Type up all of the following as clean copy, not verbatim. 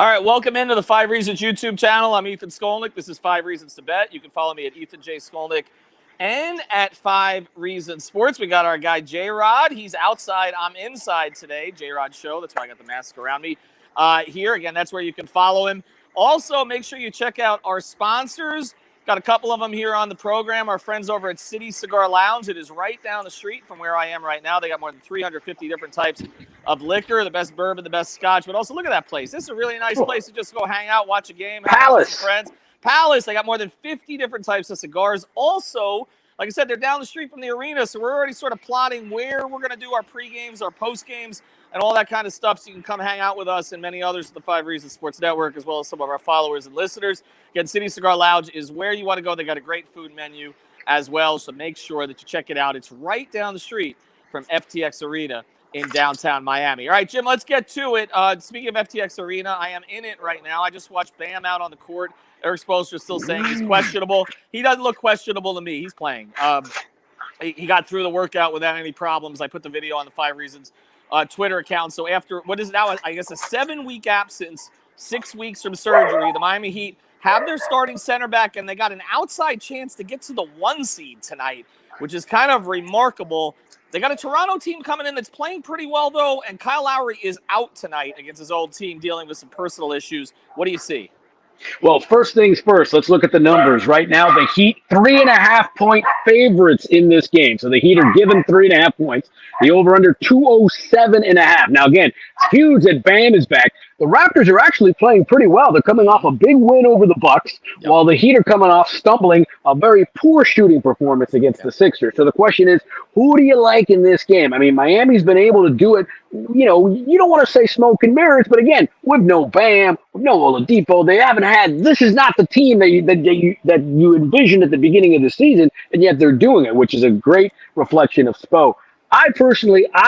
All right, welcome into the 5 Reasons YouTube channel. I'm Ethan Skolnick. This is 5 Reasons to Bet. You can follow me at Ethan J. Skolnick and at 5 Reasons Sports. We got our guy J-Rod. He's outside. I'm inside today. J-Rod Show. That's why I got the mask around me here. Again, that's where you can follow him. Also, make sure you check out our sponsors. Got a couple of them here on the program. Our friends over at City Cigar Lounge. It is right down the street from where I am right now. They got more than 350 different types of liquor, the best bourbon, the best scotch. But also, look at that place. This is a really nice place to just go hang out, watch a game, hang out with some friends. Palace. They got more than 50 different types of cigars. Also, like I said, they're down the street from the arena, so we're already sort of plotting where we're going to do our pre-games, our post-games, and all that kind of stuff, so you can come hang out with us and many others at the 5 Reasons Sports Network, as well as some of our followers and listeners. Again, City Cigar Lounge is where you want to go. They got a great food menu as well, so make sure that you check it out. It's right down the street from FTX Arena in downtown Miami. All right, Jim, let's get to it. Speaking of FTX Arena, I am in it right now. I just watched Bam out on the court. Eric Spoelstra still saying he's questionable. He doesn't look questionable to me. He's playing. He got through the workout without any problems. I put the video on the 5 Reasons Twitter account. So after what is now, I guess, a 7-week absence, 6 weeks from surgery, the Miami Heat have their starting center back, and they got an outside chance to get to the 1 seed tonight, which is kind of remarkable. They got a Toronto team coming in that's playing pretty well, though, and Kyle Lowry is out tonight against his old team dealing with some personal issues. What do you see? Well, first things first, let's look at the numbers. Right now, the Heat 3.5-point favorites in this game. So the Heat are given 3.5 points. The over-under 207.5. Now, again, it's huge that Bam is back. The Raptors are actually playing pretty well. They're coming off a big win over the Bucks, while the Heat are coming off stumbling a very poor shooting performance against the Sixers. So the question is, who do you like in this game? I mean, Miami's been able to do it. You know, you don't want to say smoke and mirrors, but again, with no Bam, with no Oladipo, they haven't had. This is not the team that you envisioned at the beginning of the season, and yet they're doing it, which is a great reflection of Spo. I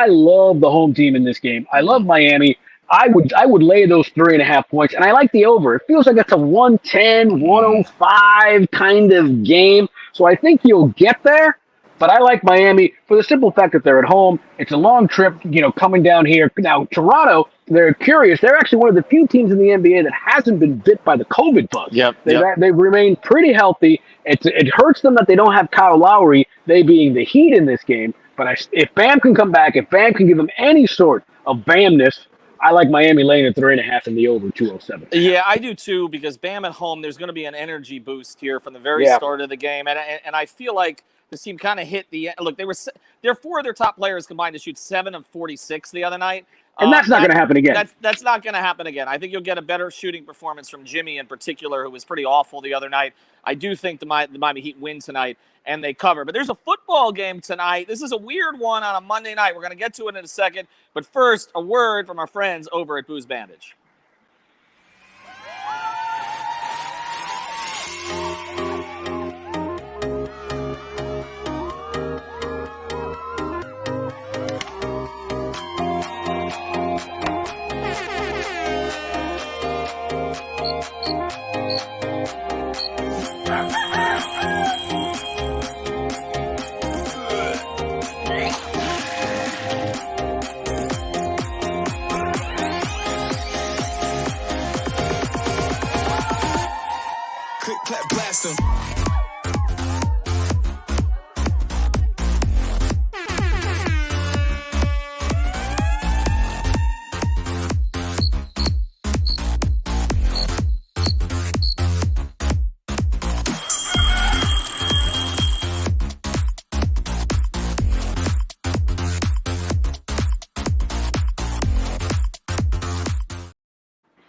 love the home team in this game. I love Miami. I would lay those 3.5 points, and I like the over. It feels like it's a 110, 105 kind of game, so I think you'll get there. But I like Miami for the simple fact that they're at home. It's a long trip, coming down here. Now, Toronto, they're curious. They're actually one of the few teams in the NBA that hasn't been bit by the COVID bug. They've remained pretty healthy. It hurts them that they don't have Kyle Lowry, they being the Heat in this game. But if Bam can come back, if Bam can give them any sort of Bamness, I like Miami laying at 3.5 and the over 207. Yeah, I do too, because Bam at home, there's going to be an energy boost here from the very start of the game. And I feel like this team kind of hit the – look, they're 4 of their top players combined to shoot 7 of 46 the other night. And that's not going to happen again. That's not going to happen again. I think you'll get a better shooting performance from Jimmy in particular, who was pretty awful the other night. I do think the Miami Heat win tonight, and they cover. But there's a football game tonight. This is a weird one on a Monday night. We're going to get to it in a second. But first, a word from our friends over at Booze Bandage. Click, clap, blast 'em.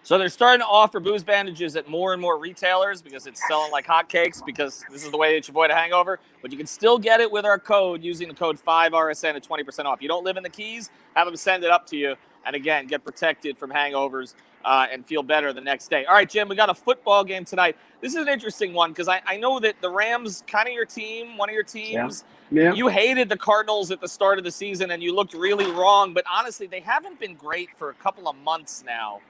So they're starting to offer booze bandages at more and more retailers because it's selling like hotcakes, because this is the way that you avoid a hangover. But you can still get it with our code using the code 5RSN at 20% off. You don't live in the Keys, have them send it up to you. And again, get protected from hangovers and feel better the next day. All right, Jim, we got a football game tonight. This is an interesting one because I know that the Rams, kind of your team, one of your teams. Yeah. You hated the Cardinals at the start of the season and you looked really wrong. But honestly, they haven't been great for a couple of months now.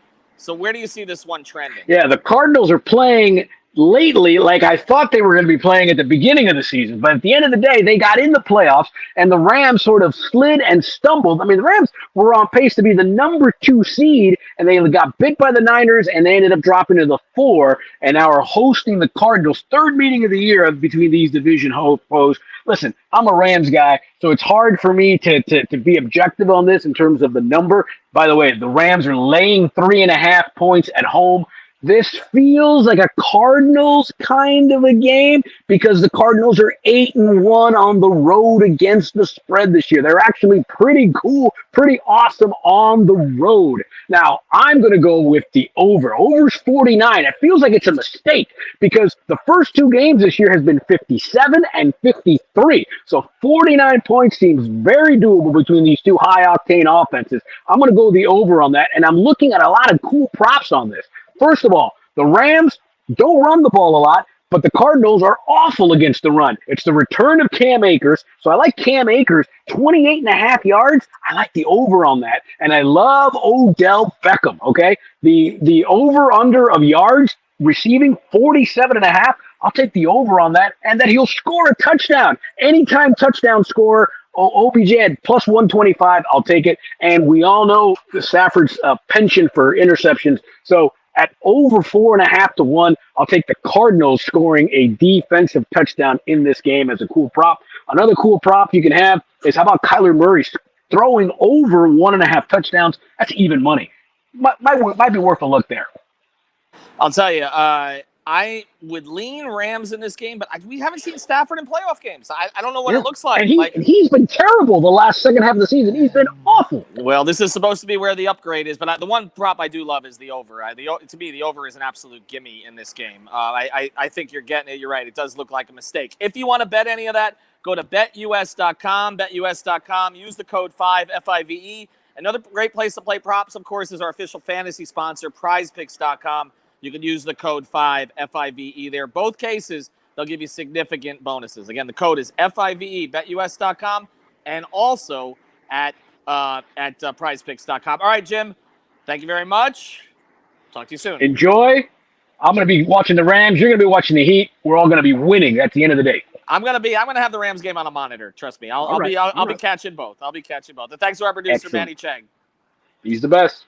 So where do you see this one trending? Yeah, the Cardinals are playing lately like I thought they were going to be playing at the beginning of the season. But at the end of the day, they got in the playoffs, and the Rams sort of slid and stumbled. I mean, the Rams were on pace to be the number 2 seed, and they got bit by the Niners, and they ended up dropping to the 4, and now are hosting the Cardinals. Third meeting of the year between these division foes. Listen, I'm a Rams guy, so it's hard for me to be objective on this in terms of the number. By the way, the Rams are laying 3.5 points at home. This feels like a Cardinals kind of a game because the Cardinals are 8-1 on the road against the spread this year. They're actually pretty cool, pretty awesome on the road. Now, I'm going to go with the over. Over's 49. It feels like it's a mistake because the first 2 games this year has been 57 and 53. So 49 points seems very doable between these 2 high-octane offenses. I'm going to go the over on that, and I'm looking at a lot of cool props on this. First of all, the Rams don't run the ball a lot, but the Cardinals are awful against the run. It's the return of Cam Akers, so I like Cam Akers, 28.5 yards. I like the over on that, and I love Odell Beckham, okay? The over-under of yards receiving, 47.5. I'll take the over on that, and that he'll score a touchdown. Anytime touchdown scorer, OBJ had plus 125. I'll take it. And we all know Stafford's penchant for interceptions. So at over 4.5 to 1, I'll take the Cardinals scoring a defensive touchdown in this game as a cool prop. Another cool prop you can have is how about Kyler Murray throwing over 1.5 touchdowns? That's even money. Might be worth a look there. I'll tell you, I would lean Rams in this game, but we haven't seen Stafford in playoff games. I don't know what it looks like. And he's been terrible the last second half of the season. He's been awful. Well, this is supposed to be where the upgrade is, but the one prop I do love is the over. To me, the over is an absolute gimme in this game. I think you're getting it. You're right. It does look like a mistake. If you want to bet any of that, go to betus.com, betus.com. Use the code 5, F-I-V-E. Another great place to play props, of course, is our official fantasy sponsor, prizepicks.com. You can use the code 5, F-I-V-E there. Both cases, they'll give you significant bonuses. Again, the code is F-I-V-E, betus.com, and also at prizepicks.com. All right, Jim, thank you very much. Talk to you soon. Enjoy. I'm going to be watching the Rams. You're going to be watching the Heat. We're all going to be winning at the end of the day. I'm gonna have the Rams game on a monitor. Trust me. I'll be catching both. I'll be catching both. And thanks to our producer, Excellent. Manny Chang. He's the best.